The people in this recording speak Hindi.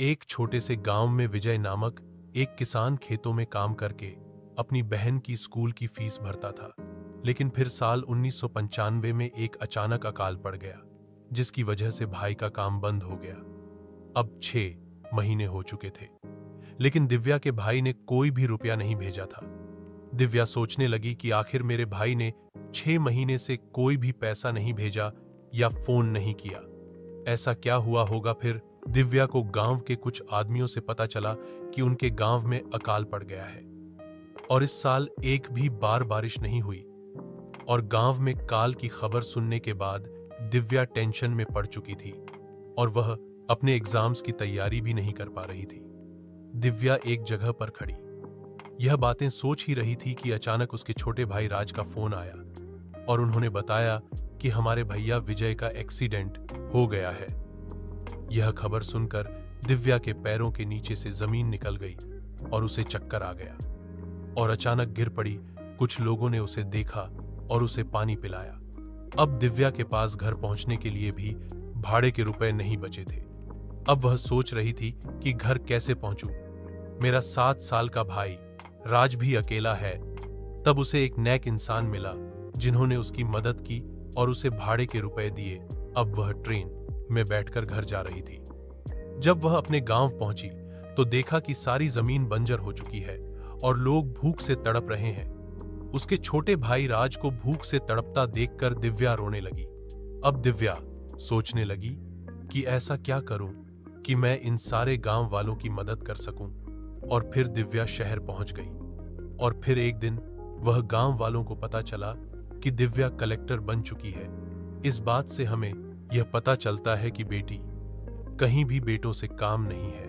एक छोटे से गांव में विजय नामक एक किसान खेतों में काम करके अपनी बहन की स्कूल की फीस भरता था। लेकिन फिर साल 1995 में एक अचानक अकाल पड़ गया, जिसकी वजह से भाई का काम बंद हो गया। अब 6 महीने हो चुके थे, लेकिन दिव्या के भाई ने कोई भी रुपया नहीं भेजा था। दिव्या सोचने लगी कि आखिर मेरे भाई ने 6 महीने से कोई भी पैसा नहीं भेजा या फोन नहीं किया। ऐसा क्या हुआ होगा फिर? दिव्या को गांव के कुछ आदमियों से पता चला कि उनके गांव में अकाल पड़ गया है और इस साल एक भी बार बारिश नहीं हुई। और गांव में काल की खबर सुनने के बाद दिव्या टेंशन में पड़ चुकी थी और वह अपने एग्जाम्स की तैयारी भी नहीं कर पा रही थी। दिव्या एक जगह पर खड़ी यह बातें सोच ही रही थी कि अचानक उसके छोटे भाई राज का फोन आया और उन्होंने बताया कि हमारे भैया विजय का एक्सीडेंट हो गया है। यह खबर सुनकर दिव्या के पैरों के नीचे से जमीन निकल गई और उसे चक्कर आ गया और अचानक गिर पड़ी। कुछ लोगों ने उसे देखा और उसे पानी पिलाया। अब दिव्या के पास घर पहुंचने के लिए भी भाड़े के रुपए नहीं बचे थे। अब वह सोच रही थी कि घर कैसे पहुंचूं। मेरा 7 साल का भाई राज भी अकेला है। तब उसे एक नेक इंसान मिला जिन्होंने उसकी मदद की और उसे भाड़े के रुपए दिए। अब वह ट्रेन में बैठकर घर जा रही थी। जब वह अपने गांव पहुंची तो देखा कि सारी जमीन बंजर हो चुकी है और लोग भूख से तड़प रहे हैं। उसके छोटे भाई राज को भूख से तड़पता देखकर दिव्या रोने लगी। अब दिव्या सोचने लगी कि ऐसा क्या करूं कि मैं इन सारे गांव वालों की मदद कर सकूं। और फिर दिव्या शहर पहुंच गई और फिर एक दिन वह गांव वालों को पता चला कि दिव्या कलेक्टर बन चुकी है। इस बात से हमें यह पता चलता है कि बेटी कहीं भी बेटों से काम नहीं है।